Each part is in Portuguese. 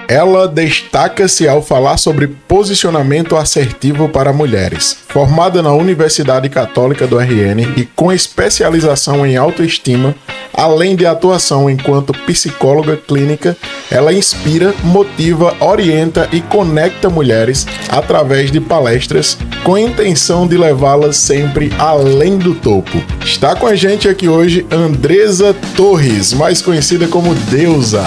Ela destaca-se ao falar sobre posicionamento assertivo para mulheres. Formada na Universidade Católica do RN e com especialização em autoestima, além de atuação enquanto psicóloga clínica, ela inspira, motiva, orienta e conecta mulheres através de palestras com a intenção de levá-las sempre além do topo. Está com a gente aqui hoje Andresa Torres, mais conhecida como Deusa.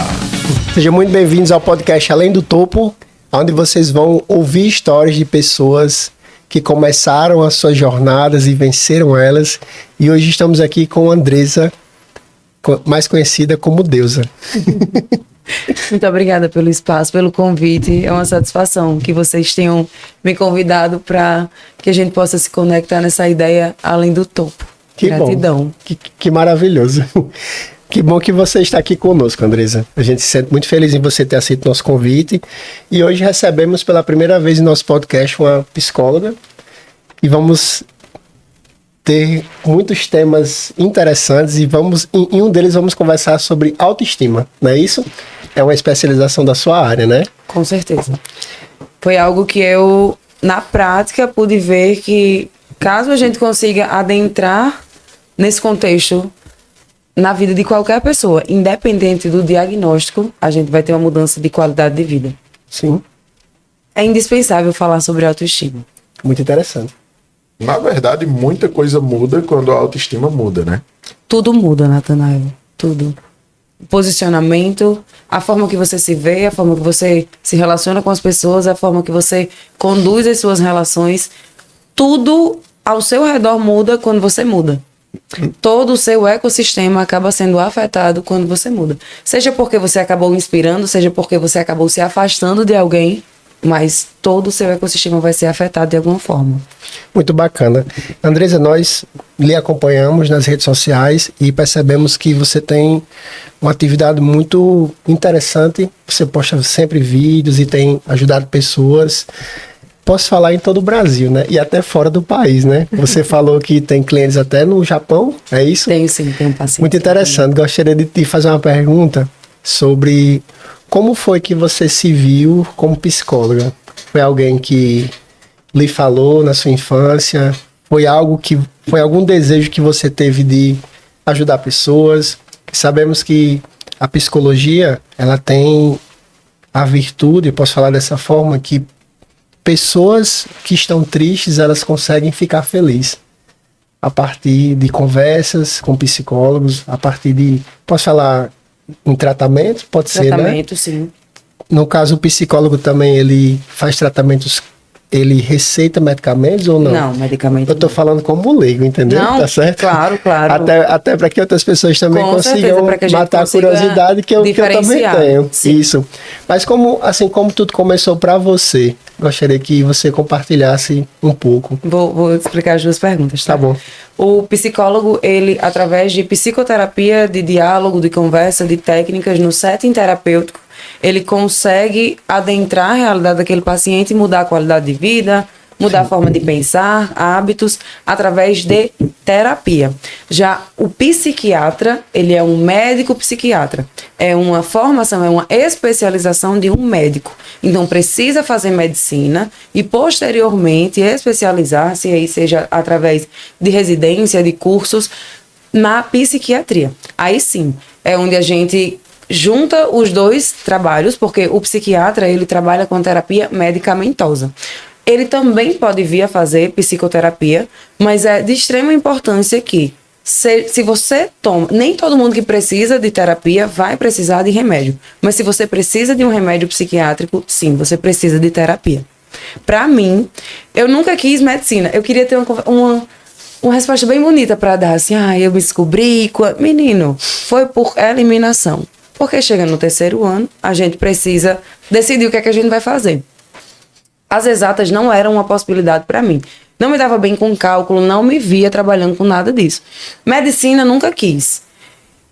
Sejam muito bem-vindos ao podcast Além do Topo, onde vocês vão ouvir histórias de pessoas que começaram as suas jornadas e venceram elas. E hoje estamos aqui com Andresa, mais conhecida como Deusa. Muito obrigada pelo espaço, pelo convite. É uma satisfação que vocês tenham me convidado para que a gente possa se conectar nessa ideia além do topo. Que gratidão. Bom. Que maravilhoso. Que bom que você está aqui conosco, Andresa. A gente se sente muito feliz em você ter aceito nosso convite. E hoje recebemos pela primeira vez em nosso podcast uma psicóloga. E vamos ter muitos temas interessantes e em um deles vamos conversar sobre autoestima, não é isso? É uma especialização da sua área, né? Com certeza. Foi algo que eu, na prática, pude ver que caso a gente consiga adentrar nesse contexto na vida de qualquer pessoa, independente do diagnóstico, a gente vai ter uma mudança de qualidade de vida. Sim. É indispensável falar sobre autoestima. Muito interessante. Na verdade, muita coisa muda quando a autoestima muda, né? Tudo muda, Natanael. Tudo. O posicionamento, a forma que você se vê, a forma que você se relaciona com as pessoas, a forma que você conduz as suas relações. Tudo ao seu redor muda quando você muda. Todo o seu ecossistema acaba sendo afetado quando você muda. Seja porque você acabou inspirando, seja porque você acabou se afastando de alguém, mas todo o seu ecossistema vai ser afetado de alguma forma. Muito bacana. Andresa, nós lhe acompanhamos nas redes sociais e percebemos que você tem uma atividade muito interessante. Você posta sempre vídeos e tem ajudado pessoas. Posso falar em todo o Brasil, né? E até fora do país, né? Você falou que tem clientes até no Japão, é isso? Tenho sim, tenho um paciente. Muito interessante. Gostaria de te fazer uma pergunta sobre como foi que você se viu como psicóloga. Foi alguém que lhe falou na sua infância? Foi algum desejo que você teve de ajudar pessoas? Sabemos que a psicologia, ela tem a virtude, posso falar dessa forma, que pessoas que estão tristes, elas conseguem ficar felizes a partir de conversas com psicólogos, a partir de, posso falar em tratamento? Pode ser, né? Tratamento, sim. No caso, o psicólogo também, ele faz tratamentos, ele receita medicamentos ou não? Não, medicamento Eu tô falando como leigo, entendeu? não, Tá certo? Claro. Até para que outras pessoas também Com consigam certeza, pra que a gente matar a curiosidade que eu também tenho. Sim. Isso. Mas como tudo começou para você, gostaria que você compartilhasse um pouco. Vou explicar as duas perguntas, tá? Tá bom. O psicólogo, ele, através de psicoterapia, de diálogo, de conversa, de técnicas no setting terapêutico, ele consegue adentrar a realidade daquele paciente e mudar a qualidade de vida, mudar a forma de pensar, hábitos, através de terapia. Já o psiquiatra, ele é um médico psiquiatra. É uma formação, é uma especialização de um médico. Então, precisa fazer medicina e, posteriormente, especializar-se, aí seja através de residência, de cursos, na psiquiatria. Aí sim, é onde a gente junta os dois trabalhos, porque o psiquiatra, ele trabalha com terapia medicamentosa. Ele também pode vir a fazer psicoterapia, mas é de extrema importância que, se você toma... Nem todo mundo que precisa de terapia vai precisar de remédio. Mas se você precisa de um remédio psiquiátrico, sim, você precisa de terapia. Para mim, eu nunca quis medicina. Eu queria ter uma resposta bem bonita para dar, assim, eu me descobri... Menino, foi por eliminação. Porque chega no terceiro ano, a gente precisa decidir o que é que a gente vai fazer. As exatas não eram uma possibilidade para mim. Não me dava bem com cálculo, não me via trabalhando com nada disso. Medicina, nunca quis.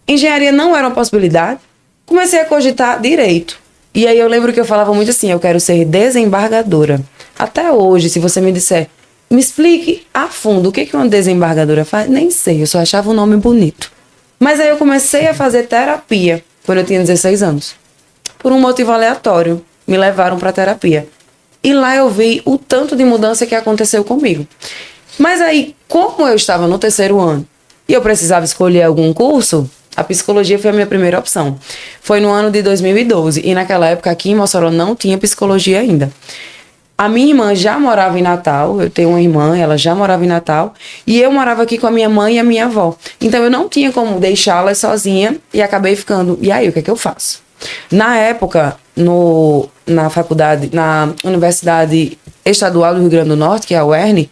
Engenharia não era uma possibilidade. Comecei a cogitar direito. E aí eu lembro que eu falava muito assim, eu quero ser desembargadora. Até hoje, se você me disser, me explique a fundo o que uma desembargadora faz, nem sei, eu só achava o nome bonito. Mas aí eu comecei a fazer terapia quando eu tinha 16 anos. por um motivo aleatório, me levaram para terapia. E lá eu vi o tanto de mudança que aconteceu comigo. Mas aí, como eu estava no 3º ano e eu precisava escolher algum curso, a psicologia foi a minha primeira opção. Foi no ano de 2012 e naquela época aqui em Mossoró não tinha psicologia ainda. A minha irmã já morava em Natal, eu tenho uma irmã, ela já morava em Natal, e eu morava aqui com a minha mãe e a minha avó. Então eu não tinha como deixá-la sozinha e acabei ficando, e aí, o que é que eu faço? Na época, na faculdade, na Universidade Estadual do Rio Grande do Norte, que é a UERN,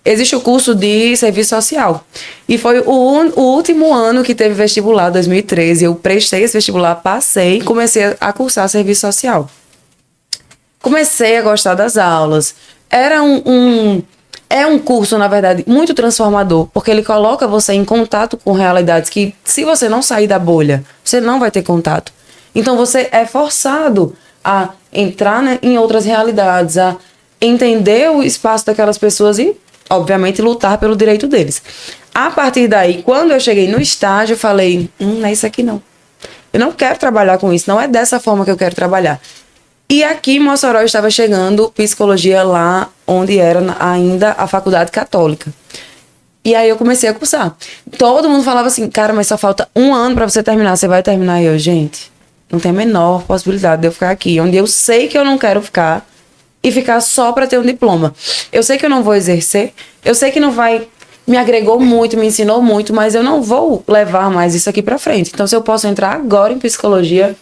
existe o curso de serviço social. E foi o último ano que teve vestibular, 2013, eu prestei esse vestibular, passei e comecei a cursar serviço social. Comecei a gostar das aulas. Era um curso, na verdade, muito transformador, porque ele coloca você em contato com realidades que, se você não sair da bolha, você não vai ter contato. Então, você é forçado a entrar, né, em outras realidades, a entender o espaço daquelas pessoas e, obviamente, lutar pelo direito deles. A partir daí, quando eu cheguei no estágio, eu falei, não é isso aqui não. Eu não quero trabalhar com isso, não é dessa forma que eu quero trabalhar. E aqui em Mossoró estava chegando psicologia lá onde era ainda a faculdade católica. E aí eu comecei a cursar. Todo mundo falava assim, cara, mas só falta 1 ano para você terminar, você vai terminar? E eu, gente, não tem a menor possibilidade de eu ficar aqui, onde eu sei que eu não quero ficar e ficar só para ter um diploma. Eu sei que eu não vou exercer, eu sei que não vai... Me agregou muito, me ensinou muito, mas eu não vou levar mais isso aqui para frente. Então, se eu posso entrar agora em psicologia...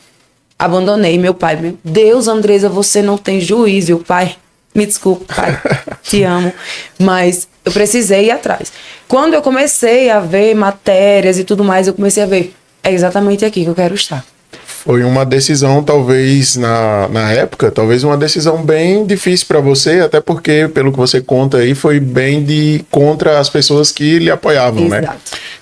Abandonei meu pai. Meu Deus, Andresa, você não tem juízo. O pai, me desculpe, pai, te amo. Mas eu precisei ir atrás. Quando eu comecei a ver matérias e tudo mais, eu comecei a ver, é exatamente aqui que eu quero estar. Foi uma decisão, talvez, na época, talvez uma decisão bem difícil para você, até porque, pelo que você conta aí, foi bem contra as pessoas que lhe apoiavam, Exato. né?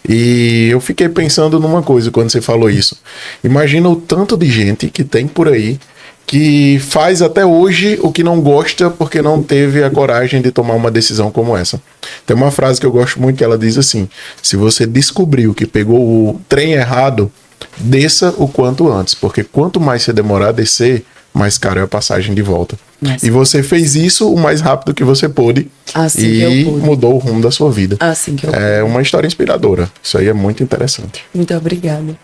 E eu fiquei pensando numa coisa quando você falou isso. Imagina o tanto de gente que tem por aí que faz até hoje o que não gosta porque não teve a coragem de tomar uma decisão como essa. Tem uma frase que eu gosto muito que ela diz assim, se você descobriu que pegou o trem errado, desça o quanto antes, porque quanto mais você demorar a descer, mais caro é a passagem de volta. E você fez isso o mais rápido que você pôde e mudou o rumo da sua vida. Assim que eu É uma história inspiradora. Isso aí é muito interessante. Muito obrigada.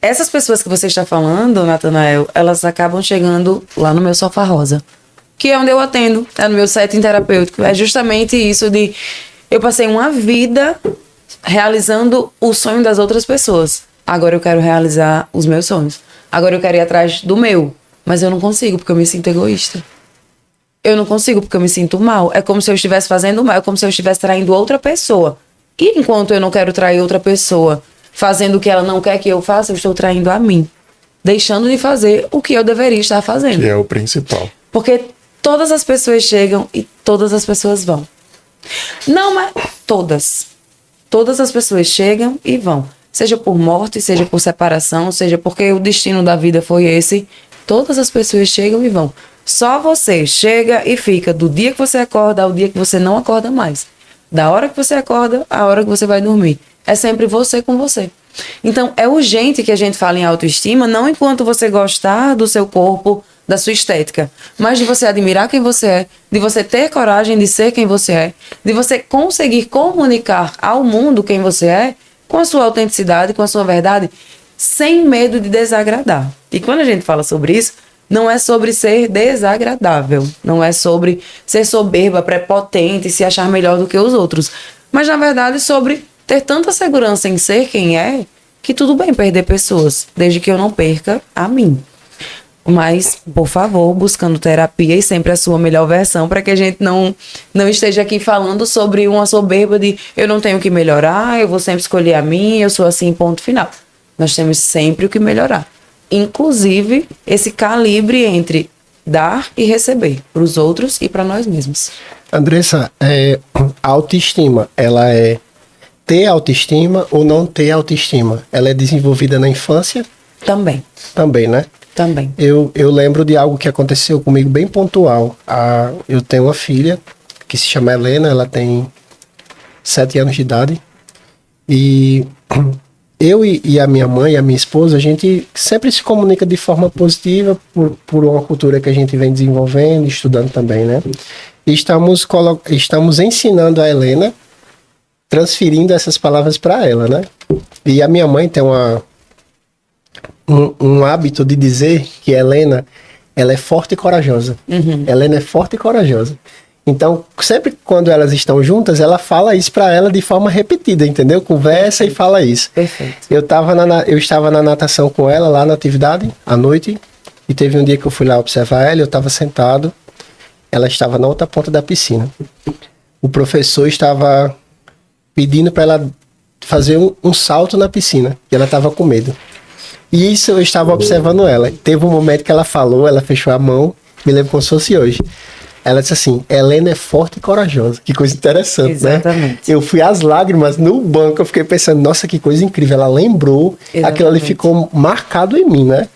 Essas pessoas que você está falando, Natanael, elas acabam chegando lá no meu sofá rosa, que é onde eu atendo, é no meu setting terapêutico. É justamente isso de... Eu passei uma vida realizando o sonho das outras pessoas. Agora eu quero realizar os meus sonhos. Agora eu quero ir atrás do meu. Mas eu não consigo, porque eu me sinto egoísta. Eu não consigo, porque eu me sinto mal. É como se eu estivesse fazendo mal. É como se eu estivesse traindo outra pessoa. E enquanto eu não quero trair outra pessoa, fazendo o que ela não quer que eu faça, eu estou traindo a mim. Deixando de fazer o que eu deveria estar fazendo. Que é o principal. Porque todas as pessoas chegam e todas as pessoas vão. Não, mas todas. Todas as pessoas chegam e vão. Seja por morte, seja por separação, seja porque o destino da vida foi esse. Todas as pessoas chegam e vão. Só você chega e fica do dia que você acorda ao dia que você não acorda mais. Da hora que você acorda à hora que você vai dormir. É sempre você com você. Então, é urgente que a gente fale em autoestima, não enquanto você gostar do seu corpo, da sua estética, mas de você admirar quem você é, de você ter coragem de ser quem você é, de você conseguir comunicar ao mundo quem você é, com a sua autenticidade, com a sua verdade, sem medo de desagradar. E quando a gente fala sobre isso, não é sobre ser desagradável, não é sobre ser soberba, prepotente, se achar melhor do que os outros, mas na verdade sobre ter tanta segurança em ser quem é, que tudo bem perder pessoas, desde que eu não perca a mim. Mas, por favor, buscando terapia e sempre a sua melhor versão, para que a gente não esteja aqui falando sobre uma soberba de eu não tenho que melhorar, eu vou sempre escolher a mim, eu sou assim, ponto final. Nós temos sempre o que melhorar. Inclusive, esse calibre entre dar e receber, para os outros e para nós mesmos. Andressa, a autoestima, ela é ter autoestima ou não ter autoestima? Ela é desenvolvida na infância? Também. Também, né? Também. Eu lembro de algo que aconteceu comigo bem pontual. Eu tenho uma filha que se chama Helena, ela tem 7 anos de idade. E eu e a minha mãe, a minha esposa, a gente sempre se comunica de forma positiva por uma cultura que a gente vem desenvolvendo, estudando também, né? E estamos ensinando a Helena, transferindo essas palavras para ela, né? E a minha mãe tem um hábito de dizer que a Helena, ela é forte e corajosa. Helena é forte e corajosa. Então, sempre quando elas estão juntas, ela fala isso para ela de forma repetida, entendeu? Conversa e fala isso. Perfeito. Eu estava na natação com ela, lá na atividade, à noite, e teve um dia que eu fui lá observar ela, eu estava sentado, ela estava na outra ponta da piscina. O professor estava pedindo para ela fazer um salto na piscina, e ela estava com medo. E isso eu estava observando ela. Teve um momento que ela falou, ela fechou a mão, me lembro como se fosse hoje. Ela disse assim, Helena é forte e corajosa. Que coisa interessante, Exatamente. né? Eu fui às lágrimas no banco, eu fiquei pensando, nossa, que coisa incrível. Ela lembrou, aquilo ali ficou marcado em mim, né?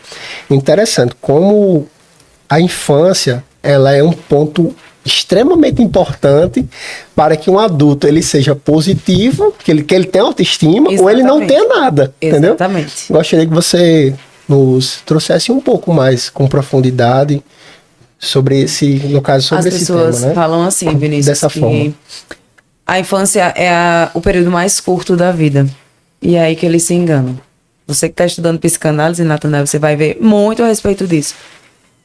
Interessante, como a infância, ela é um ponto extremamente importante para que um adulto ele seja positivo, que ele tenha autoestima, ou ele não tenha nada, entendeu? Exatamente. Gostaria que você nos trouxesse um pouco mais com profundidade sobre esse, no caso, sobre esse tema, né? As pessoas falam assim, Vinícius, dessa que forma. A infância é o período mais curto da vida. E é aí que eles se enganam. Você que está estudando psicanálise, Natanael, você vai ver muito a respeito disso.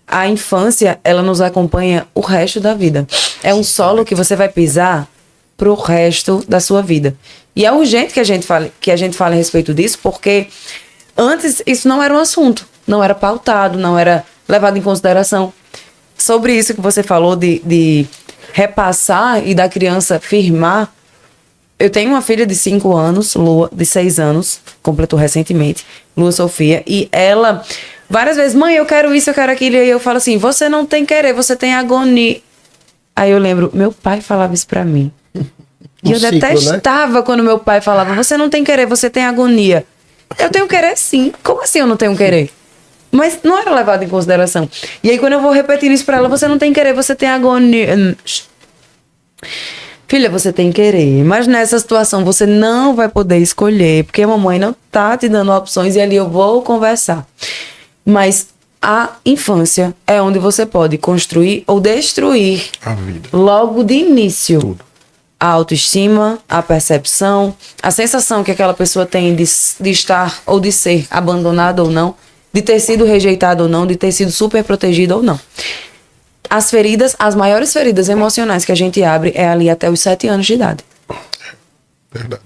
A infância, ela nos acompanha o resto da vida. É um solo que você vai pisar pro resto da sua vida. E é urgente que a gente fale a respeito disso, porque antes isso não era um assunto, não era pautado, não era levado em consideração. Sobre isso que você falou de repassar e da criança firmar, eu tenho uma filha de 5 anos, Lua, de 6 anos, completou recentemente, Lua Sofia, e ela várias vezes, mãe, eu quero isso, eu quero aquilo, e aí eu falo assim, você não tem querer, você tem agonia. Aí eu lembro, meu pai falava isso pra mim. E eu detestava, né? Quando meu pai falava, você não tem querer, você tem agonia. Eu tenho querer sim, como assim eu não tenho querer? Mas não era levado em consideração. E aí quando eu vou repetindo isso pra ela, você não tem querer, você tem agonia. Filha, você tem querer, mas nessa situação você não vai poder escolher, porque a mamãe não tá te dando opções e ali eu vou conversar. Mas a infância é onde você pode construir ou destruir a vida. Logo de início. Tudo. A autoestima, a percepção, a sensação que aquela pessoa tem de estar ou de ser abandonada ou não, de ter sido rejeitado ou não, de ter sido super protegido ou não. As feridas, as maiores feridas emocionais que a gente abre é ali até os 7 anos de idade. Verdade.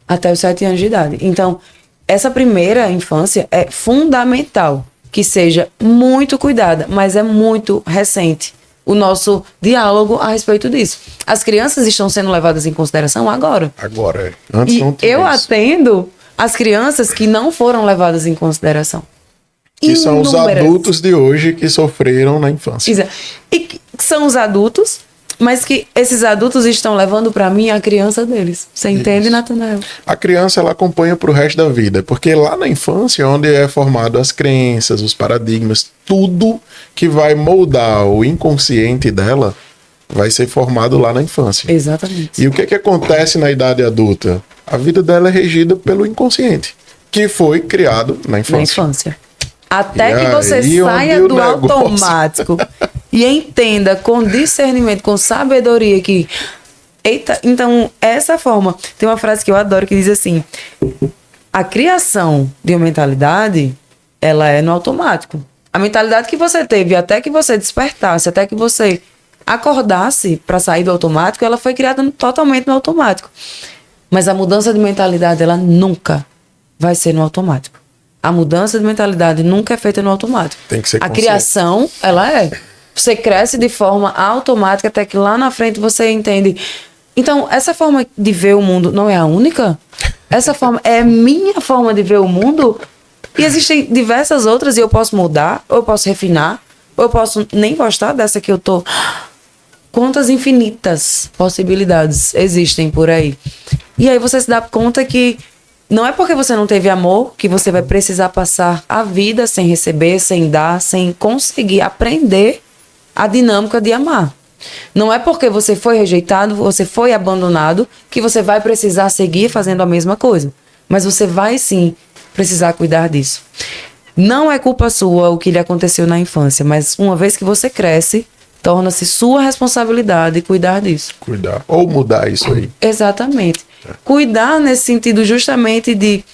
Até os 7 anos de idade. Então, essa primeira infância é fundamental que seja muito cuidada, mas é muito recente o nosso diálogo a respeito disso. As crianças estão sendo levadas em consideração agora. Agora, antes e não tinha eu isso. atendo as crianças que não foram levadas em consideração. Que são os adultos de hoje que sofreram na infância. Exato. E que são os adultos, mas que esses adultos estão levando para mim a criança deles. Você entende, Natanael? A criança, ela acompanha pro resto da vida, porque lá na infância, onde é formado as crenças, os paradigmas, tudo que vai moldar o inconsciente dela vai ser formado lá na infância. Exatamente. E o que que acontece na idade adulta? A vida dela é regida pelo inconsciente, que foi criado na infância. Na infância. Até E que você aí, saia onde o do negócio- automático e entenda com discernimento, com sabedoria que... Eita, então, essa forma... Tem uma frase que eu adoro que diz assim... A criação de uma mentalidade, ela é no automático. A mentalidade que você teve até que você despertasse, até que você acordasse para sair do automático, ela foi criada totalmente no automático. Mas a mudança de mentalidade, ela nunca vai ser no automático. A mudança de mentalidade nunca é feita no automático. Tem que ser A consciente. criação, ela é. Você cresce de forma automática até que lá na frente você entende. Então, essa forma de ver o mundo não é a única? Essa forma é minha forma de ver o mundo? E existem diversas outras e eu posso mudar, ou eu posso refinar, ou eu posso nem gostar dessa que eu tô. Quantas infinitas possibilidades existem por aí. E aí você se dá conta que não é porque você não teve amor que você vai precisar passar a vida sem receber, sem dar, sem conseguir aprender a dinâmica de amar. Não é porque você foi rejeitado, você foi abandonado, que você vai precisar seguir fazendo a mesma coisa. mas você vai sim precisar cuidar disso. Não é culpa sua o que lhe aconteceu na infância, mas uma vez que você cresce, torna-se sua responsabilidade cuidar disso. Cuidar. Ou mudar isso aí. Exatamente. Cuidar nesse sentido justamente de,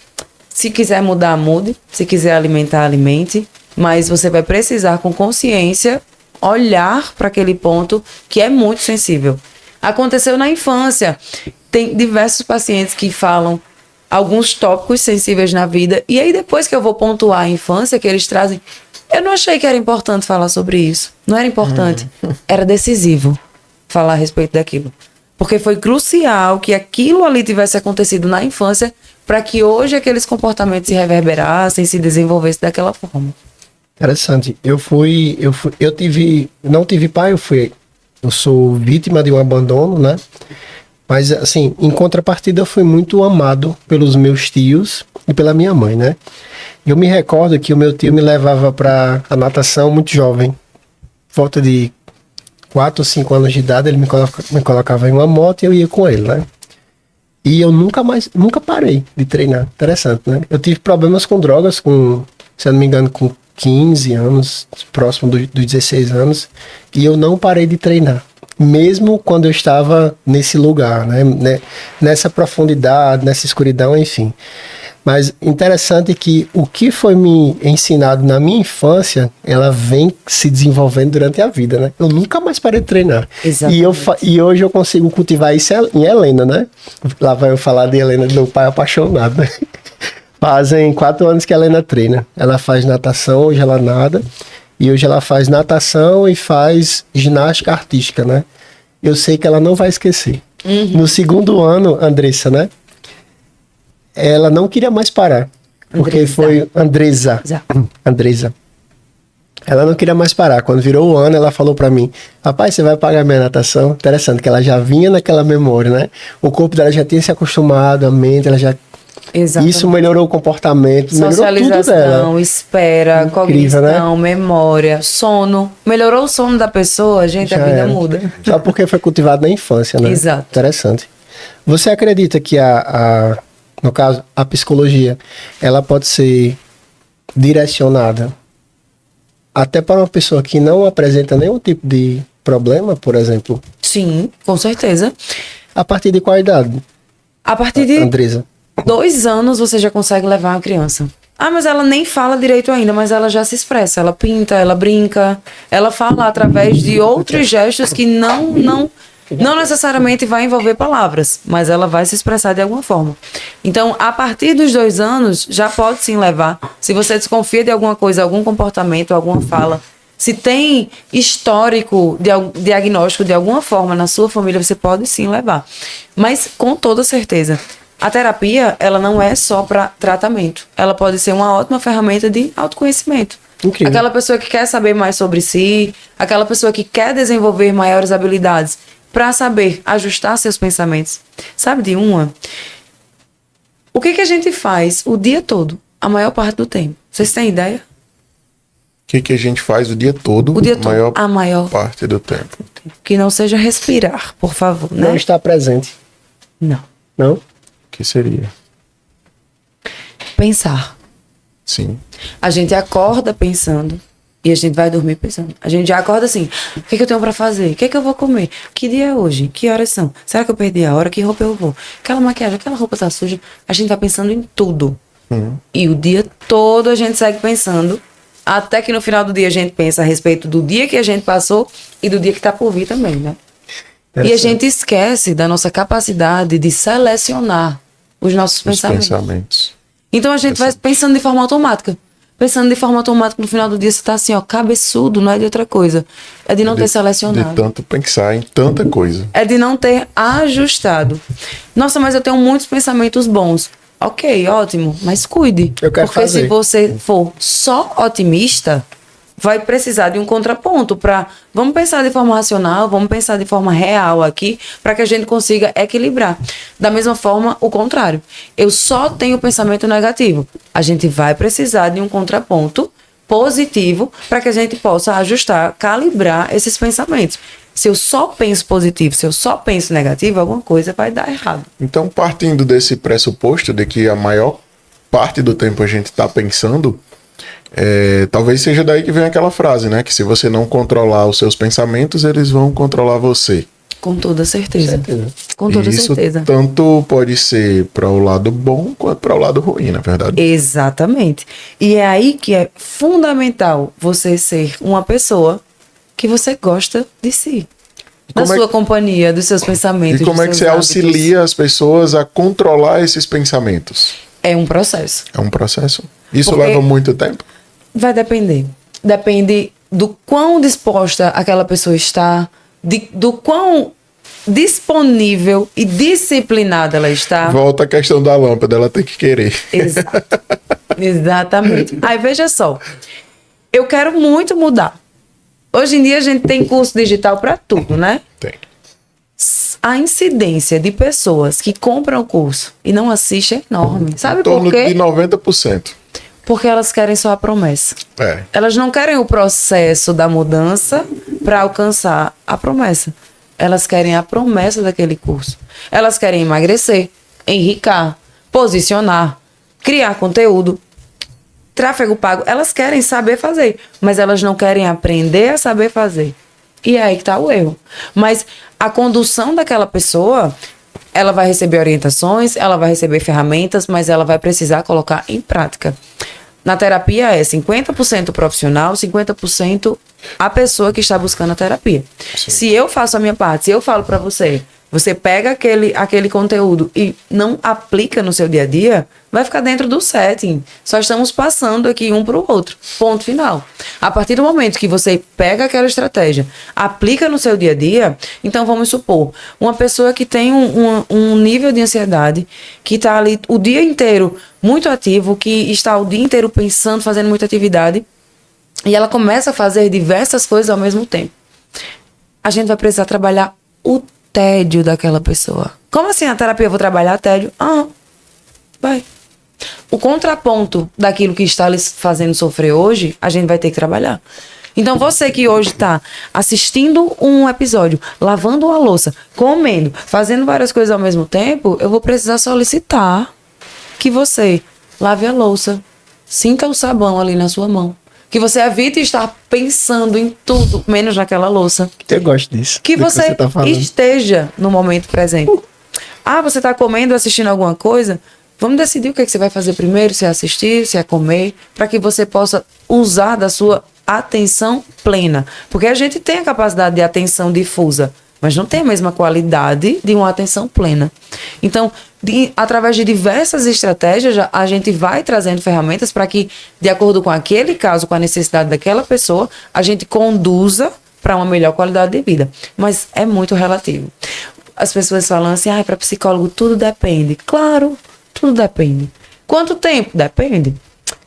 se quiser mudar, mude. Se quiser alimentar, alimente. Mas você vai precisar, com consciência, olhar para aquele ponto que é muito sensível. Aconteceu na infância. Tem diversos pacientes que falam alguns tópicos sensíveis na vida. E aí, depois que eu vou pontuar a infância, que eles trazem... Eu não achei que era importante falar sobre isso. Não era importante. Era decisivo falar a respeito daquilo. Porque foi crucial que aquilo ali tivesse acontecido na infância para que hoje aqueles comportamentos se reverberassem, se desenvolvessem daquela forma. Interessante. Não tive pai, eu sou vítima de um abandono, né? Mas, assim, em contrapartida, eu fui muito amado pelos meus tios e pela minha mãe, né? Eu me recordo que o meu tio me levava para a natação muito jovem. Volta de 4 ou 5 anos de idade, ele me colocava em uma moto e eu ia com ele, né? E eu nunca parei de treinar. Interessante, né? Eu tive problemas com drogas, se eu não me engano, com 15 anos, próximo dos 16 anos, e eu não parei de treinar. Mesmo quando eu estava nesse lugar, né? Nessa profundidade, nessa escuridão, enfim. Mas interessante que o que foi me ensinado na minha infância, ela vem se desenvolvendo durante a vida, né? Eu nunca mais parei de treinar. E hoje eu consigo cultivar isso em Helena, né? Lá vai eu falar de Helena, do meu pai apaixonado, né? Fazem 4 anos que a Helena treina. Ela faz natação, hoje ela nada. E hoje ela faz natação e faz ginástica artística, né? Eu sei que ela não vai esquecer. No 2º ano, Andressa, né? Ela não queria mais parar. Porque foi Andresa. Ela não queria mais parar. Quando virou o ano, ela falou pra mim: rapaz, você vai pagar minha natação? Interessante, que ela já vinha naquela memória, né? O corpo dela já tinha se acostumado, a mente, ela já... Exatamente. Isso melhorou o comportamento, melhorou tudo dela. Espera, incrível, cognição, né? Memória, sono. Melhorou o sono da pessoa, gente, já a vida muda. Só porque foi cultivado na infância, né? Exato. Interessante. Você acredita que no caso, a psicologia, ela pode ser direcionada até para uma pessoa que não apresenta nenhum tipo de problema, por exemplo? Sim, com certeza. A partir de qual idade? A partir de Andresa. 2 anos você já consegue levar uma criança. Ah, mas ela nem fala direito ainda, mas ela já se expressa. Ela pinta, ela brinca, ela fala através de outros gestos que não necessariamente vai envolver palavras, mas ela vai se expressar de alguma forma. Então, a partir dos 2 anos, já pode sim levar. Se você desconfia de alguma coisa, algum comportamento, alguma fala, se tem histórico, diagnóstico de alguma forma na sua família, você pode sim levar. Mas, com toda certeza, a terapia, ela não é só para tratamento. Ela pode ser uma ótima ferramenta de autoconhecimento. Incrível. Aquela pessoa que quer saber mais sobre si, aquela pessoa que quer desenvolver maiores habilidades para saber ajustar seus pensamentos. Sabe de uma? O que a gente faz o dia todo, a maior parte do tempo? Vocês têm ideia? O que a gente faz o dia todo, a maior parte do tempo? Que não seja respirar, por favor, né? Não estar presente. Não. Não? Que seria? Pensar. Sim. A gente acorda pensando e a gente vai dormir pensando. A gente já acorda assim: o que eu tenho pra fazer? O que eu vou comer? Que dia é hoje? Que horas são? Será que eu perdi a hora? Que roupa eu vou? Aquela maquiagem, aquela roupa tá suja. A gente tá pensando em tudo. E o dia todo a gente segue pensando, até que no final do dia a gente pensa a respeito do dia que a gente passou e do dia que tá por vir também, né? E a gente esquece da nossa capacidade de selecionar os nossos pensamentos. Então a gente vai pensando de forma automática. Pensando de forma automática, no final do dia você tá assim, ó, cabeçudo, não é de outra coisa. É de não ter selecionado. De tanto pensar em tanta coisa. É de não ter ajustado. Nossa, mas eu tenho muitos pensamentos bons. Ok, ótimo, mas cuide. Porque se você for só otimista, vai precisar de um contraponto para... Vamos pensar de forma racional, vamos pensar de forma real aqui, para que a gente consiga equilibrar. Da mesma forma, o contrário. Eu só tenho pensamento negativo. A gente vai precisar de um contraponto positivo para que a gente possa ajustar, calibrar esses pensamentos. Se eu só penso positivo, se eu só penso negativo, alguma coisa vai dar errado. Então, partindo desse pressuposto de que a maior parte do tempo a gente está pensando, talvez seja daí que vem aquela frase, né? Que se você não controlar os seus pensamentos, eles vão controlar você. Com toda certeza. Com toda certeza. Isso tanto pode ser para o lado bom quanto para o lado ruim, na verdade. Exatamente. E é aí que é fundamental você ser uma pessoa que você gosta de si. Da sua companhia, dos seus pensamentos. E como é que você auxilia as pessoas a controlar esses pensamentos? É um processo. É um processo. Isso leva muito tempo? Vai depender. Depende do quão disposta aquela pessoa está, do quão disponível e disciplinada ela está. Volta a questão da lâmpada, ela tem que querer. Exato. Exatamente. Aí veja só, eu quero muito mudar. Hoje em dia a gente tem curso digital para tudo, né? Tem. A incidência de pessoas que compram o curso e não assistem é enorme. Sabe por quê? Em torno de 90%. Porque elas querem só a promessa. Elas não querem o processo da mudança para alcançar a promessa. Elas querem a promessa daquele curso. Elas querem emagrecer, enricar, posicionar, criar conteúdo, tráfego pago. Elas querem saber fazer, mas elas não querem aprender a saber fazer. E é aí que está o erro. Mas a condução daquela pessoa, ela vai receber orientações, ela vai receber ferramentas, mas ela vai precisar colocar em prática. Na terapia é 50% profissional, 50% a pessoa que está buscando a terapia. Sim. Se eu faço a minha parte, se eu falo para você, você pega aquele conteúdo e não aplica no seu dia a dia, vai ficar dentro do setting. Só estamos passando aqui um para o outro. Ponto final. A partir do momento que você pega aquela estratégia, aplica no seu dia a dia, então vamos supor, uma pessoa que tem um nível de ansiedade, que está ali o dia inteiro muito ativo, que está o dia inteiro pensando, fazendo muita atividade, e ela começa a fazer diversas coisas ao mesmo tempo. A gente vai precisar trabalhar o tédio daquela pessoa. Como assim a terapia eu vou trabalhar tédio? Vai. O contraponto daquilo que está lhe fazendo sofrer hoje, a gente vai ter que trabalhar. Então você que hoje está assistindo um episódio, lavando uma louça, comendo, fazendo várias coisas ao mesmo tempo, eu vou precisar solicitar que você lave a louça, sinta o sabão ali na sua mão. Que você evite estar pensando em tudo, menos naquela louça. Eu gosto disso. Que você tá esteja no momento presente. Você está comendo, assistindo alguma coisa? Vamos decidir o que você vai fazer primeiro, se é assistir, se é comer, para que você possa usar da sua atenção plena. Porque a gente tem a capacidade de atenção difusa, mas não tem a mesma qualidade de uma atenção plena. Então, através de diversas estratégias, a gente vai trazendo ferramentas para que, de acordo com aquele caso, com a necessidade daquela pessoa, a gente conduza para uma melhor qualidade de vida. Mas é muito relativo. As pessoas falam assim, para psicólogo tudo depende. Claro, tudo depende. Quanto tempo? Depende.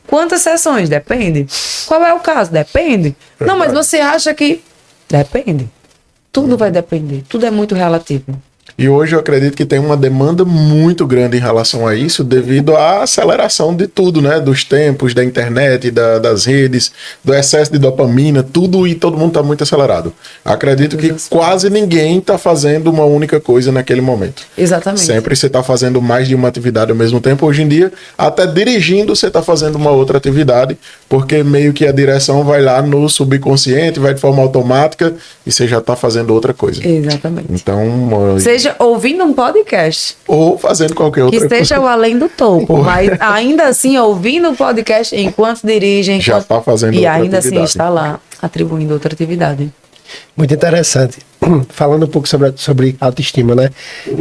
Quantas sessões? Depende. Qual é o caso? Depende. Não, mas você acha que... Depende. Tudo vai depender. Tudo é muito relativo. E hoje eu acredito que tem uma demanda muito grande em relação a isso, devido à aceleração de tudo, né? Dos tempos, da internet, das redes, do excesso de dopamina, tudo, e todo mundo está muito acelerado. Acredito que quase ninguém está fazendo uma única coisa naquele momento. Exatamente. Sempre você está fazendo mais de uma atividade ao mesmo tempo. Hoje em dia, até dirigindo, você está fazendo uma outra atividade, porque meio que a direção vai lá no subconsciente, vai de forma automática, e você já está fazendo outra coisa. Exatamente. Então... Seja ouvindo um podcast. Ou fazendo qualquer outra coisa. Que esteja o além do topo. Mas ainda assim, ouvindo um podcast enquanto dirigem. Já está fazendo outra atividade. E ainda assim está lá, atribuindo outra atividade. Muito interessante. Falando um pouco sobre autoestima, né?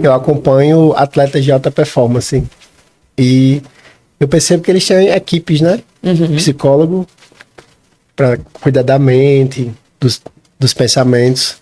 Eu acompanho atletas de alta performance. E eu percebo que eles têm equipes, né? Psicólogo para cuidar da mente, dos pensamentos.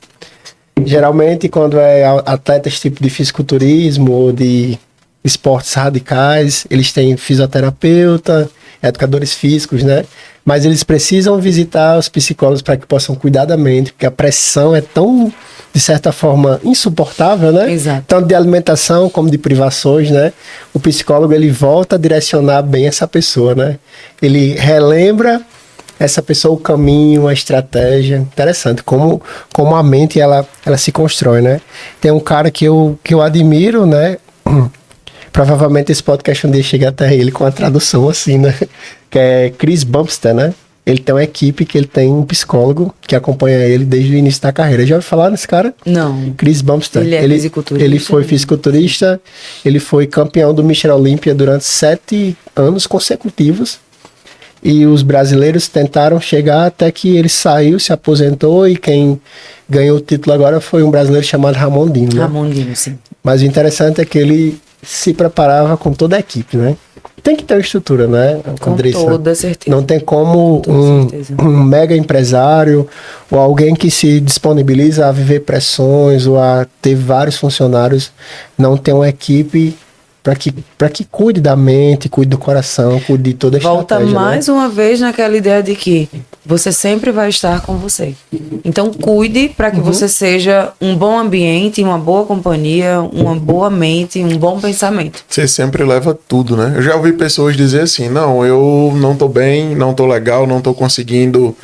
Geralmente, quando é atletas tipo de fisiculturismo ou de esportes radicais, eles têm fisioterapeuta, educadores físicos, né? Mas eles precisam visitar os psicólogos para que possam cuidar da mente, porque a pressão é tão, de certa forma, insuportável, né? Exato. Tanto de alimentação como de privações, né? O psicólogo, ele volta a direcionar bem essa pessoa, né? Ele relembra essa pessoa o caminho, a estratégia. Interessante, como a mente ela se constrói, né? Tem um cara que eu admiro, né? Provavelmente esse podcast um dia chega até ele com a tradução assim, né? Que é Chris Bumstead, né? Ele tem uma equipe que ele tem um psicólogo que acompanha ele desde o início da carreira. Já ouviu falar nesse cara? Não. Chris Bumstead. Ele é fisiculturista. Ele foi fisiculturista, ele foi campeão do Michelin Olympia durante 7 anos consecutivos. E os brasileiros tentaram chegar até que ele saiu, se aposentou, e quem ganhou o título agora foi um brasileiro chamado Ramondino, né? Ramondino, sim. Mas o interessante é que ele se preparava com toda a equipe, né? Tem que ter uma estrutura, né, Andressa? Com toda certeza. Não tem como um mega empresário ou alguém que se disponibiliza a viver pressões ou a ter vários funcionários não ter uma equipe para que cuide da mente, cuide do coração, cuide de toda a estratégia. Volta mais uma vez naquela ideia de que você sempre vai estar com você. Então cuide para que você seja um bom ambiente, uma boa companhia, uma boa mente, um bom pensamento. Você sempre leva tudo, né? Eu já ouvi pessoas dizer assim, não, eu não tô bem, não tô legal, não tô conseguindo,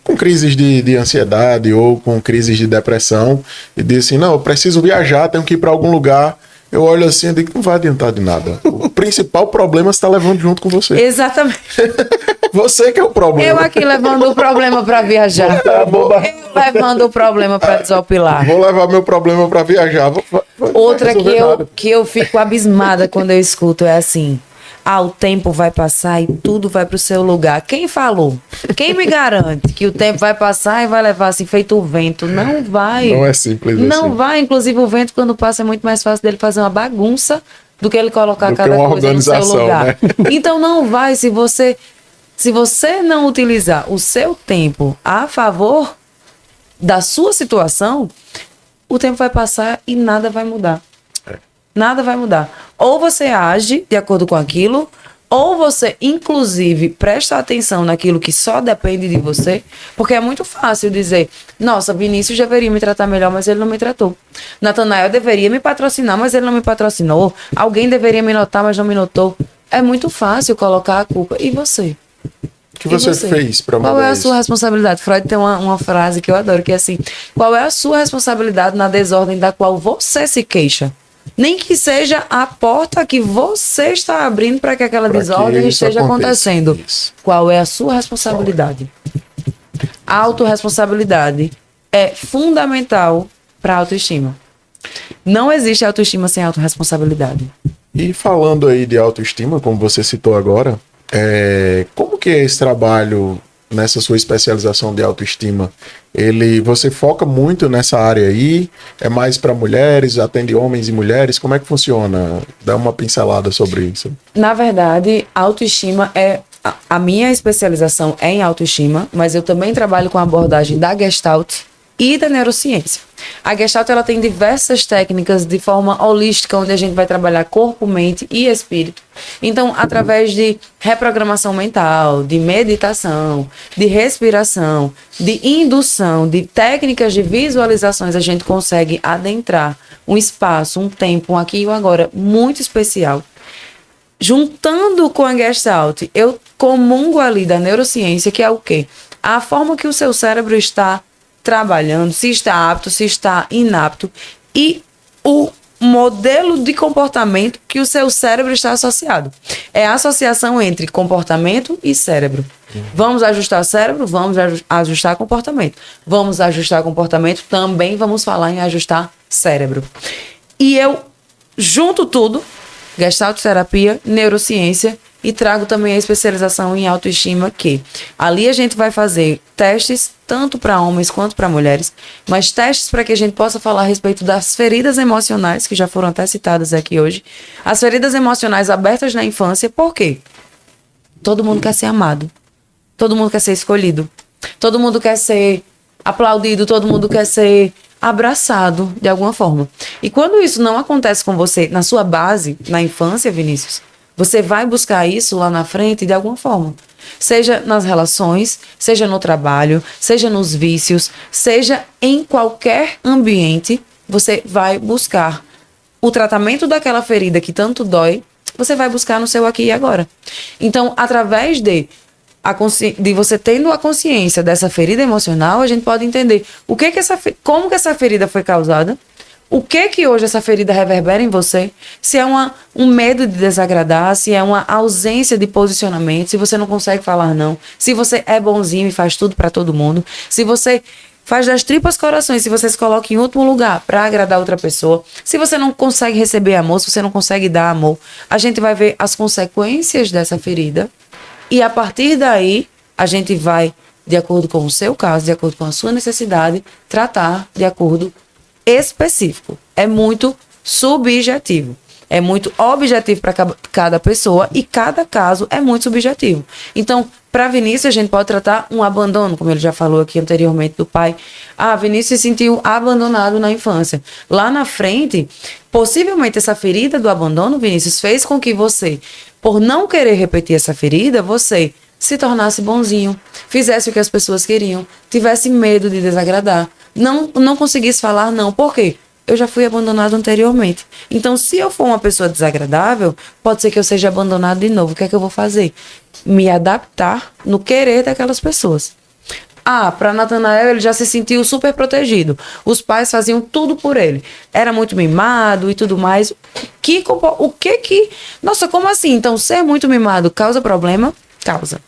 com crises de ansiedade ou com crises de depressão, e diz assim, não, eu preciso viajar, tenho que ir para algum lugar. Eu olho assim e digo, não vai adiantar de nada. O principal problema você está levando junto com você. Exatamente. Você que é o problema. Eu aqui levando o problema para viajar. Eu levando o problema para desopilar. Vou levar meu problema para viajar. Outra que eu fico abismada quando eu escuto é assim, o tempo vai passar e tudo vai pro seu lugar. Quem falou? Quem me garante que o tempo vai passar e vai levar assim, feito o vento? Não vai. Não é simples assim. Não vai. Inclusive, o vento, quando passa, é muito mais fácil dele fazer uma bagunça do que ele colocar cada coisa no seu lugar. Né? Então, não vai. Se você não utilizar o seu tempo a favor da sua situação, o tempo vai passar e nada vai mudar. Nada vai mudar. Ou você age de acordo com aquilo, ou você, inclusive, presta atenção naquilo que só depende de você, porque é muito fácil dizer, nossa, Vinícius deveria me tratar melhor, mas ele não me tratou. Natanael deveria me patrocinar, mas ele não me patrocinou. Alguém deveria me notar, mas não me notou. É muito fácil colocar a culpa. E você? O que você fez para mudar isso? Qual é a sua responsabilidade? Freud tem uma frase que eu adoro, que é assim, qual é a sua responsabilidade na desordem da qual você se queixa? Nem que seja a porta que você está abrindo para que aquela desordem esteja acontecendo. Isso. Qual é a sua responsabilidade? A autorresponsabilidade é fundamental para a autoestima. Não existe autoestima sem autorresponsabilidade. E falando aí de autoestima, como você citou agora, como que é esse trabalho nessa sua especialização de autoestima? Você foca muito nessa área aí? É mais para mulheres? Atende homens e mulheres? Como é que funciona? Dá uma pincelada sobre isso. Na verdade, autoestima a minha especialização é em autoestima, mas eu também trabalho com a abordagem da Gestalt e da neurociência. A Gestalt ela tem diversas técnicas de forma holística, onde a gente vai trabalhar corpo, mente e espírito. Então, através de reprogramação mental, de meditação, de respiração, de indução, de técnicas de visualizações, a gente consegue adentrar um espaço, um tempo, um aqui e um agora muito especial. Juntando com a Gestalt, eu comungo ali da neurociência, que é o quê? A forma que o seu cérebro está trabalhando, se está apto, se está inapto, e o modelo de comportamento que o seu cérebro está associado. É a associação entre comportamento e cérebro. Vamos ajustar cérebro, vamos ajustar comportamento. Vamos ajustar comportamento, também vamos falar em ajustar cérebro. E eu junto tudo, Gestalt terapia, neurociência, e trago também a especialização em autoestima, que ali a gente vai fazer testes tanto para homens quanto para mulheres, mas testes para que a gente possa falar a respeito das feridas emocionais, que já foram até citadas aqui hoje, as feridas emocionais abertas na infância. Por quê? Todo mundo quer ser amado, todo mundo quer ser escolhido, todo mundo quer ser aplaudido, todo mundo quer ser abraçado de alguma forma. E quando isso não acontece com você na sua base, na infância, Vinícius, você vai buscar isso lá na frente de alguma forma. Seja nas relações, seja no trabalho, seja nos vícios, seja em qualquer ambiente, você vai buscar o tratamento daquela ferida que tanto dói, você vai buscar no seu aqui e agora. Então, através de de você tendo a consciência dessa ferida emocional, a gente pode entender como que essa ferida foi causada, o que hoje essa ferida reverbera em você, se é um medo de desagradar, se é uma ausência de posicionamento, se você não consegue falar não, se você é bonzinho e faz tudo para todo mundo, se você faz das tripas corações, se você se coloca em último lugar para agradar outra pessoa, se você não consegue receber amor, se você não consegue dar amor, a gente vai ver as consequências dessa ferida e a partir daí a gente vai, de acordo com o seu caso, de acordo com a sua necessidade, tratar de acordo específico. É muito subjetivo. É muito objetivo para cada pessoa e cada caso é muito subjetivo. Então, para Vinícius, a gente pode tratar um abandono, como ele já falou aqui anteriormente do pai. Vinícius se sentiu abandonado na infância. Lá na frente, possivelmente essa ferida do abandono, Vinícius, fez com que você, por não querer repetir essa ferida, você se tornasse bonzinho, fizesse o que as pessoas queriam, tivesse medo de desagradar, não conseguisse falar não. Por quê? Eu já fui abandonado anteriormente. Então, se eu for uma pessoa desagradável, pode ser que eu seja abandonado de novo. O que é que eu vou fazer? Me adaptar no querer daquelas pessoas. Para Natanael, ele já se sentiu super protegido. Os pais faziam tudo por ele. Era muito mimado e tudo mais. Nossa, como assim? Então, ser muito mimado causa problema? Causa.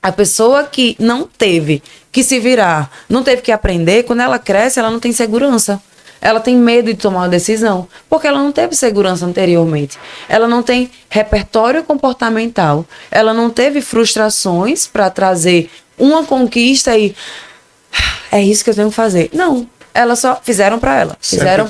A pessoa que não teve que se virar, não teve que aprender, quando ela cresce, ela não tem segurança. Ela tem medo de tomar uma decisão, porque ela não teve segurança anteriormente. Ela não tem repertório comportamental. Ela não teve frustrações para trazer uma conquista e é isso que eu tenho que fazer. Não, ela só fizeram para ela. Fizeram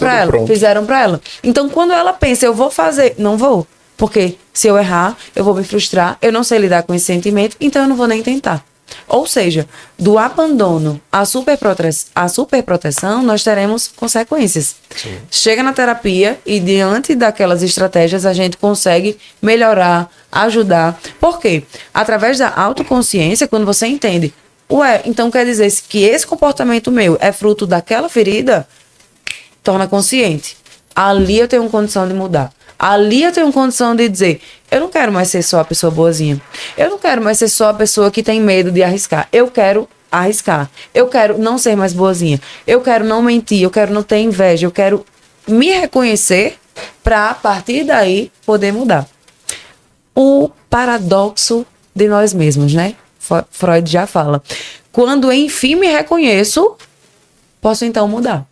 para ela. Então, quando ela pensa, eu vou fazer, não vou. Porque se eu errar, eu vou me frustrar, eu não sei lidar com esse sentimento, então eu não vou nem tentar. Ou seja, do abandono à superproteção, nós teremos consequências. Sim. Chega na terapia e diante daquelas estratégias a gente consegue melhorar, ajudar. Por quê? Através da autoconsciência, quando você entende, então quer dizer que esse comportamento meu é fruto daquela ferida, torna consciente. Ali eu tenho condição de mudar. Ali eu tenho condição de dizer, eu não quero mais ser só a pessoa boazinha. Eu não quero mais ser só a pessoa que tem medo de arriscar. Eu quero arriscar. Eu quero não ser mais boazinha. Eu quero não mentir. Eu quero não ter inveja. Eu quero me reconhecer para, a partir daí, poder mudar. O paradoxo de nós mesmos, né? Freud já fala. Quando, enfim, me reconheço, posso então mudar.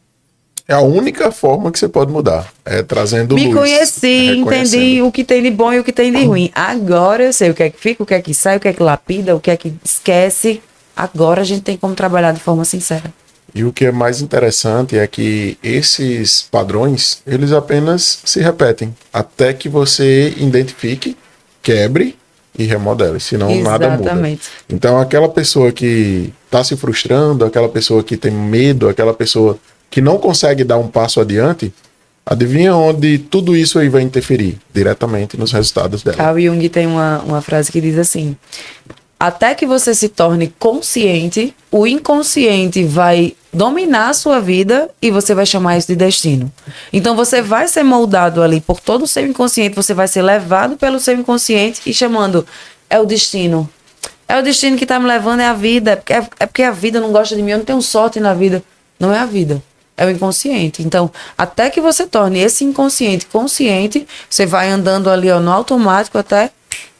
É a única forma que você pode mudar. É trazendo luz. Me conheci, entendi o que tem de bom e o que tem de ruim. Agora eu sei o que é que fica, o que é que sai, o que é que lapida, o que é que esquece. Agora a gente tem como trabalhar de forma sincera. E o que é mais interessante é que esses padrões, eles apenas se repetem. Até que você identifique, quebre e remodele. Senão nada muda. Então aquela pessoa que está se frustrando, aquela pessoa que tem medo, aquela pessoa que não consegue dar um passo adiante, adivinha onde tudo isso aí vai interferir? Diretamente nos resultados dela. Carl Jung tem uma frase que diz assim, até que você se torne consciente, o inconsciente vai dominar a sua vida e você vai chamar isso de destino. Então você vai ser moldado ali por todo o seu inconsciente, você vai ser levado pelo seu inconsciente e chamando, é o destino. É o destino que está me levando, é a vida. É porque a vida não gosta de mim, eu não tenho sorte na vida. Não é a vida. É o inconsciente. Então, até que você torne esse inconsciente consciente, você vai andando ali no automático até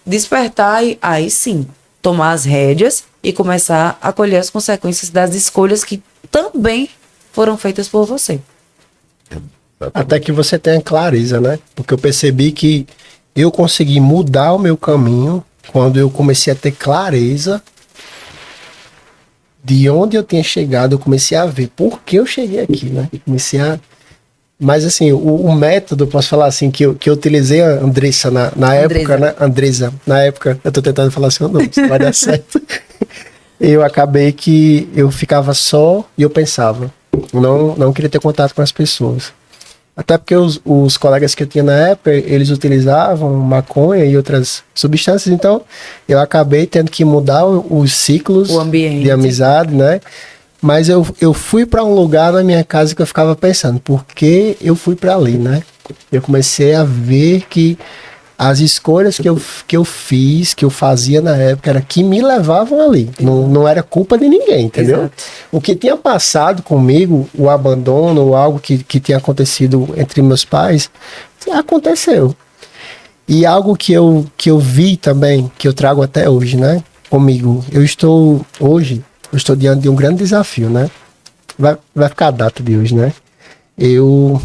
despertar e aí sim, tomar as rédeas e começar a colher as consequências das escolhas que também foram feitas por você. Até que você tenha clareza, né? Porque eu percebi que eu consegui mudar o meu caminho quando eu comecei a ter clareza de onde eu tinha chegado. Eu comecei a ver por que eu cheguei aqui, né? Mas assim, o método, posso falar assim, que eu utilizei a Andressa na época, né? Andressa, na época, eu tô tentando falar seu nome, se vai dar certo. Eu acabei que eu ficava só e eu pensava. Não queria ter contato com as pessoas. Até porque os colegas que eu tinha na época, eles utilizavam maconha e outras substâncias, então eu acabei tendo que mudar os ciclos de amizade, né? Mas eu fui para um lugar na minha casa que eu ficava pensando, por que eu fui para ali, né? Eu comecei a ver que As escolhas que eu fiz, que eu fazia na época, era que me levavam ali. Não era culpa de ninguém, entendeu? Exato. O que tinha passado comigo, o abandono, ou algo que tinha acontecido entre meus pais, aconteceu. E algo que eu vi também, que eu trago até hoje, né? Comigo. Eu estou diante de um grande desafio, né? Vai ficar a data de hoje, né? Eu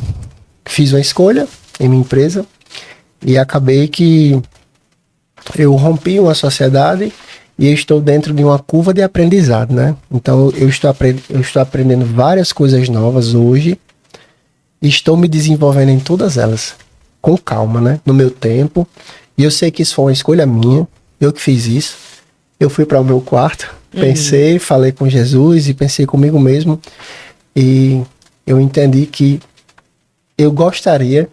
fiz uma escolha em minha empresa e acabei que eu rompi uma sociedade e eu estou dentro de uma curva de aprendizado, né? Então eu estou aprendendo várias coisas novas hoje e estou me desenvolvendo em todas elas, com calma, né? No meu tempo. E eu sei que isso foi uma escolha minha, eu que fiz isso. Eu fui para o meu quarto, pensei, falei com Jesus e pensei comigo mesmo e eu entendi que eu gostaria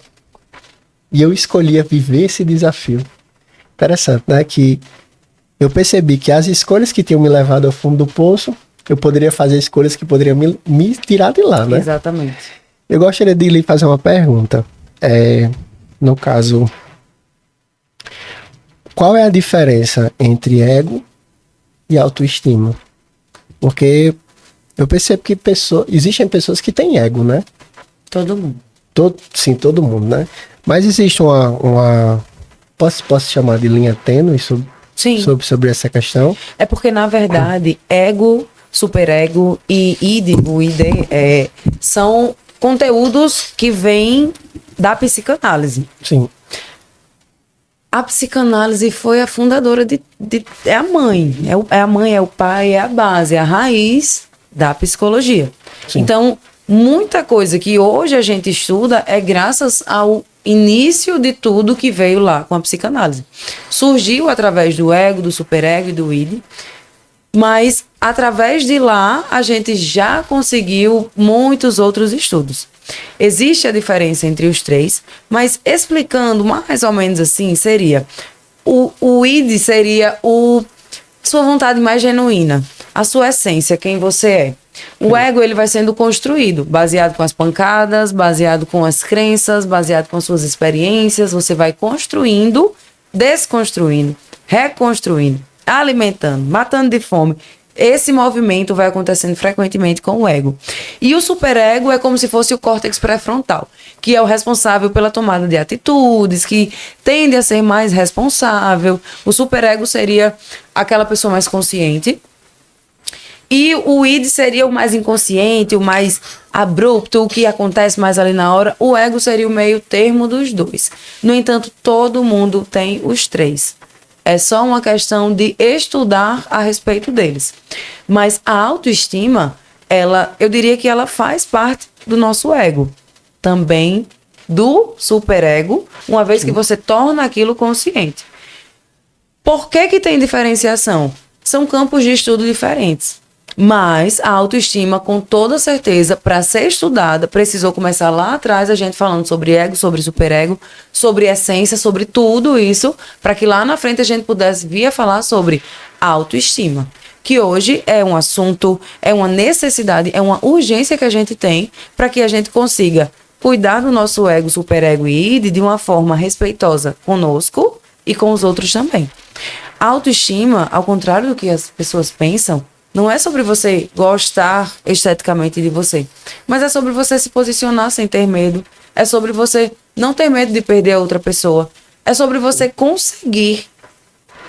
e eu escolhia viver esse desafio. Interessante, né? Que eu percebi que as escolhas que tinham me levado ao fundo do poço, eu poderia fazer escolhas que poderiam me tirar de lá, né? Exatamente. Eu gostaria de lhe fazer uma pergunta. No caso, qual é a diferença entre ego e autoestima? Porque eu percebo que existem pessoas que têm ego, né? Todo mundo. Todo mundo, né? Mas existe uma posso chamar de linha tênue Sim. sobre essa questão? É porque, na verdade, ego, superego e o ID, são conteúdos que vêm da psicanálise. Sim. A psicanálise foi a fundadora é a mãe. É a mãe, é o pai, é a base, é a raiz da psicologia. Sim. Então, muita coisa que hoje a gente estuda é graças ao início de tudo que veio lá com a psicanálise. Surgiu através do ego, do superego e do id, mas através de lá a gente já conseguiu muitos outros estudos. Existe a diferença entre os três, mas explicando mais ou menos assim, seria o id seria sua vontade mais genuína, a sua essência, quem você é. O ego, ele vai sendo construído, baseado com as pancadas, baseado com as crenças, baseado com as suas experiências. Você vai construindo, desconstruindo, reconstruindo, alimentando, matando de fome. Esse movimento vai acontecendo frequentemente com o ego. E o superego é como se fosse o córtex pré-frontal, que é o responsável pela tomada de atitudes, que tende a ser mais responsável. O superego seria aquela pessoa mais consciente. E o id seria o mais inconsciente, o mais abrupto, o que acontece mais ali na hora. O ego seria o meio termo dos dois. No entanto, todo mundo tem os três. É só uma questão de estudar a respeito deles. Mas a autoestima, eu diria que ela faz parte do nosso ego. Também do superego, uma vez que você torna aquilo consciente. Por que tem diferenciação? São campos de estudo diferentes. Mas a autoestima, com toda certeza, para ser estudada, precisou começar lá atrás, a gente falando sobre ego, sobre superego, sobre essência, sobre tudo isso, para que lá na frente a gente pudesse vir a falar sobre autoestima, que hoje é um assunto, é uma necessidade, é uma urgência que a gente tem para que a gente consiga cuidar do nosso ego, superego e id de uma forma respeitosa conosco e com os outros também. A autoestima, ao contrário do que as pessoas pensam, não é sobre você gostar esteticamente de você, mas é sobre você se posicionar sem ter medo. É sobre você não ter medo de perder a outra pessoa. É sobre você conseguir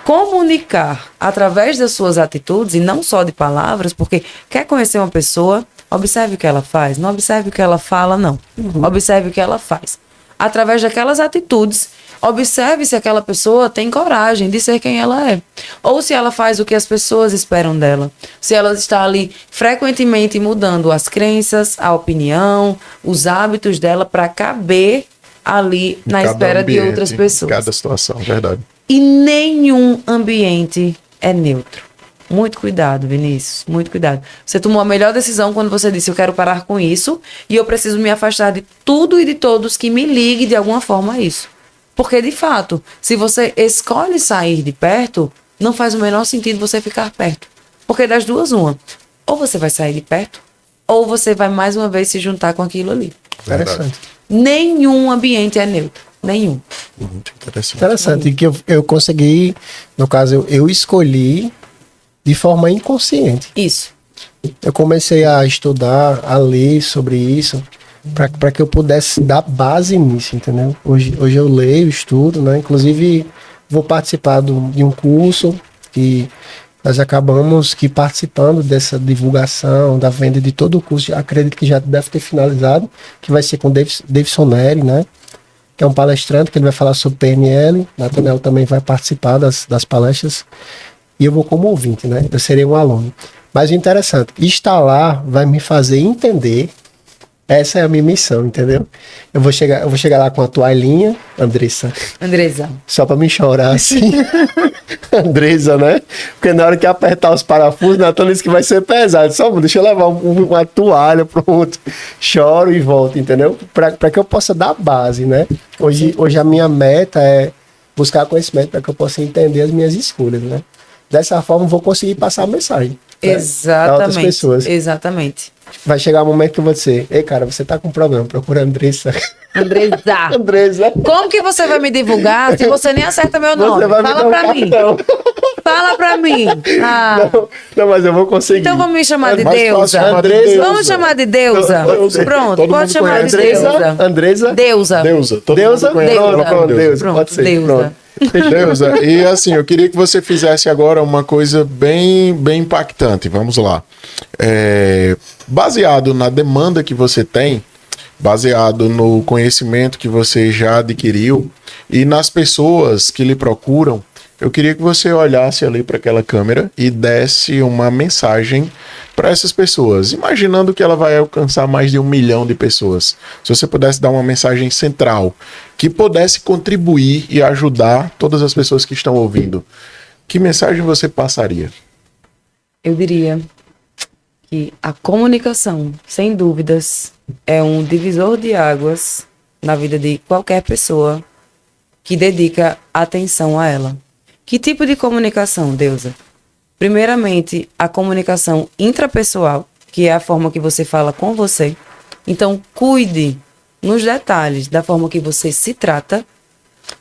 comunicar através das suas atitudes e não só de palavras, porque quer conhecer uma pessoa, observe o que ela faz. Não observe o que ela fala, não. Observe o que ela faz. Através daquelas atitudes, observe se aquela pessoa tem coragem de ser quem ela é. Ou se ela faz o que as pessoas esperam dela. Se ela está ali frequentemente mudando as crenças, a opinião, os hábitos dela para caber ali na espera de outras pessoas. Cada situação, verdade. E nenhum ambiente é neutro. Muito cuidado, Vinícius, muito cuidado. Você tomou a melhor decisão quando você disse: eu quero parar com isso e eu preciso me afastar de tudo e de todos que me ligue de alguma forma a isso. Porque, de fato, se você escolhe sair de perto, não faz o menor sentido você ficar perto. Porque das duas, uma. Ou você vai sair de perto, ou você vai mais uma vez se juntar com aquilo ali. Interessante. Nenhum ambiente é neutro. Nenhum. Muito interessante. Interessante. E que eu consegui, no caso, eu escolhi de forma inconsciente. Isso. Eu comecei a estudar, a ler sobre isso, para que eu pudesse dar base nisso, entendeu? Hoje eu leio, estudo, né? Inclusive, vou participar de um curso que nós acabamos que participando dessa divulgação, da venda de todo o curso, acredito que já deve ter finalizado, que vai ser com Davidson Neri, né? Que é um palestrante, que ele vai falar sobre PNL. Nathanael também vai participar das palestras. E eu vou como ouvinte, né? Eu serei um aluno. Mas o interessante, estar lá vai me fazer entender. Essa é a minha missão, entendeu? Eu vou chegar lá com a toalhinha, Andressa, só pra me chorar assim. Andressa, né? Porque na hora que apertar os parafusos, Nathan disse que vai ser pesado. Só deixa eu levar uma toalha, pronto. Choro e volto, entendeu? Pra que eu possa dar base, né? Hoje a minha meta é buscar conhecimento para que eu possa entender as minhas escolhas, né? Dessa forma eu vou conseguir passar a mensagem. Exatamente. Para outras pessoas. Exatamente. Vai chegar um momento que eu vou dizer, ei, cara, você tá com um problema, procura a Andressa. Andressa. Como que você vai me divulgar se você nem acerta meu nome? Fala pra mim. Fala pra mim. Não, mas eu vou conseguir. Então vamos me chamar de Deusa. Vamos chamar de Deusa. Pronto, pode chamar de Deusa. Andressa? Deusa. Deusa. Pode ser. Deusa. Deusa, e assim, eu queria que você fizesse agora uma coisa bem impactante. Vamos lá. Baseado na demanda que você tem, baseado no conhecimento que você já adquiriu e nas pessoas que lhe procuram, eu queria que você olhasse ali para aquela câmera e desse uma mensagem para essas pessoas, imaginando que ela vai alcançar mais de 1 milhão de pessoas. Se você pudesse dar uma mensagem central que pudesse contribuir e ajudar todas as pessoas que estão ouvindo, que mensagem você passaria? Eu diria que a comunicação, sem dúvidas, é um divisor de águas na vida de qualquer pessoa que dedica atenção a ela. Que tipo de comunicação, Deusa? Primeiramente, a comunicação intrapessoal, que é a forma que você fala com você. Então, cuide nos detalhes da forma que você se trata,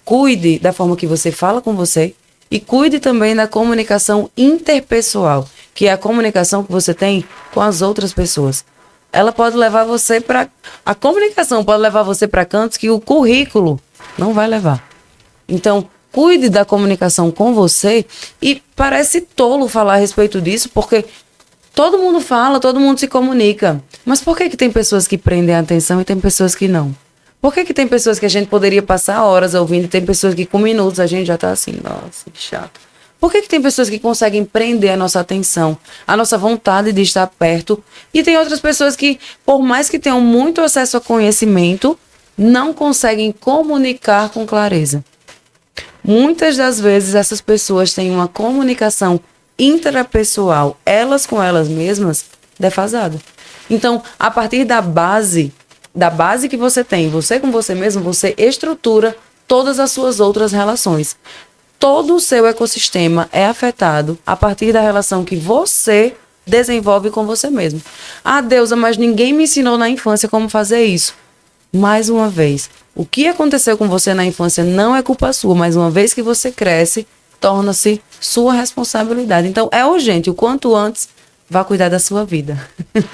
cuide da forma que você fala com você e cuide também da comunicação interpessoal, que é a comunicação que você tem com as outras pessoas. Ela pode levar você para... A comunicação pode levar você para cantos que o currículo não vai levar. Então, cuide da comunicação com você e parece tolo falar a respeito disso, porque todo mundo fala, todo mundo se comunica. Mas por que tem pessoas que prendem a atenção e tem pessoas que não? Por que tem pessoas que a gente poderia passar horas ouvindo e tem pessoas que com minutos a gente já tá assim, nossa, que chato. Por que tem pessoas que conseguem prender a nossa atenção, a nossa vontade de estar perto e tem outras pessoas que, por mais que tenham muito acesso a conhecimento, não conseguem comunicar com clareza? Muitas das vezes essas pessoas têm uma comunicação intrapessoal, elas com elas mesmas, defasada. Então, a partir da base que você tem, você com você mesmo, você estrutura todas as suas outras relações. Todo o seu ecossistema é afetado a partir da relação que você desenvolve com você mesmo. Ah, Deusa, mas ninguém me ensinou na infância como fazer isso. Mais uma vez, o que aconteceu com você na infância não é culpa sua, mas uma vez que você cresce, torna-se sua responsabilidade. Então, é urgente, o quanto antes, vá cuidar da sua vida.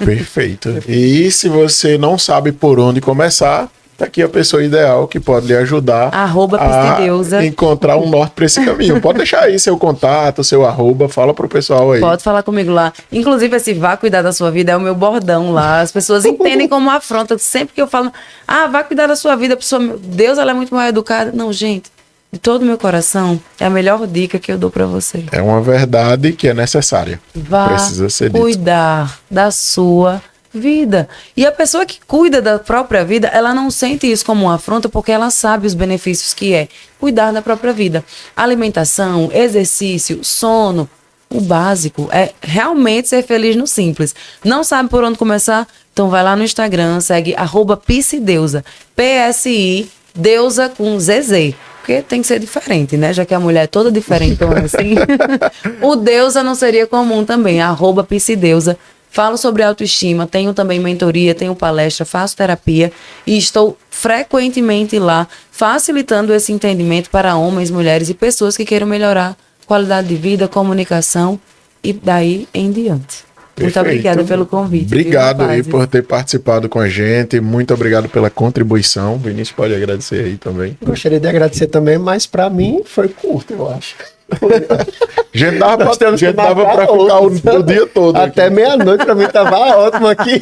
Perfeito. E se você não sabe por onde começar, tá aqui a pessoa ideal que pode lhe ajudar @PsiDeusa. a encontrar um norte para esse caminho. Pode deixar aí seu contato, seu @, fala pro pessoal aí. Pode falar comigo lá. Inclusive, esse vá cuidar da sua vida é o meu bordão lá. As pessoas entendem como afronta. Sempre que eu falo, vá cuidar da sua vida, a pessoa, meu Deus, ela é muito mal educada. Não, gente, de todo o meu coração, é a melhor dica que eu dou para você. É uma verdade que é necessária. Precisa ser dito. Cuidar da sua vida. E a pessoa que cuida da própria vida, ela não sente isso como uma afronta porque ela sabe os benefícios que é cuidar da própria vida. Alimentação, exercício, sono, o básico é realmente ser feliz no simples. Não sabe por onde começar? Então vai lá no Instagram, segue @PsiDeusa, PSI, Deusa com ZZ. Porque tem que ser diferente, né? Já que a mulher é toda diferente, então assim. O Deusa não seria comum também, @PsiDeusa. Falo sobre autoestima, tenho também mentoria, tenho palestra, faço terapia e estou frequentemente lá facilitando esse entendimento para homens, mulheres e pessoas que queiram melhorar qualidade de vida, comunicação e daí em diante. Muito Perfeito. obrigada pelo convite. Obrigado viu, aí rapazes? por ter participado com a gente. Muito obrigado pela contribuição. Vinícius pode agradecer aí também. Gostaria de agradecer também, mas para mim foi curto, eu acho. A gente dava Nós temos que pra marcar ficar outros. o dia todo. Até aqui. meia-noite para mim tava ótimo aqui.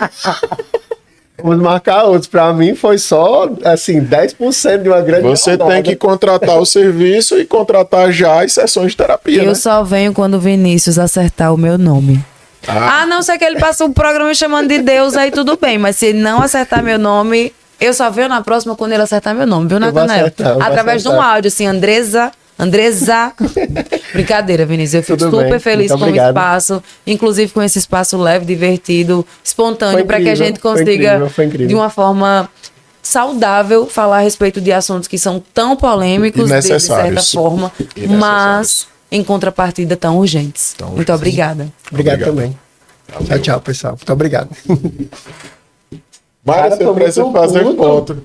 Vamos marcar outros. Para mim foi só, assim, 10% de uma grande Você jornada. tem que contratar o serviço e contratar já as sessões de terapia, Eu né? só venho quando o Vinícius acertar o meu nome. A não ser que ele passe um programa me chamando de Deus, aí tudo bem. Mas se ele não acertar meu nome, eu só venho na próxima quando ele acertar meu nome, viu, Eu vou Natanael? acertar, eu vou Através de um acertar. áudio, assim, Andresa. Brincadeira, Vinícius. Eu fico Tudo super bem, feliz muito com o obrigado. espaço. Inclusive com esse espaço leve, divertido, espontâneo, Foi para que a incrível, gente foi consiga, incrível, foi incrível. de uma forma saudável, falar a respeito de assuntos que são tão polêmicos, E de certa necessários. forma, E necessários. mas em contrapartida tão urgentes. Tão Muito urgentes. obrigada. Obrigado Obrigado. também. Tchau, tchau, pessoal. Muito obrigado. Mara, Cara, você tô precisa muito fazer puto. foto.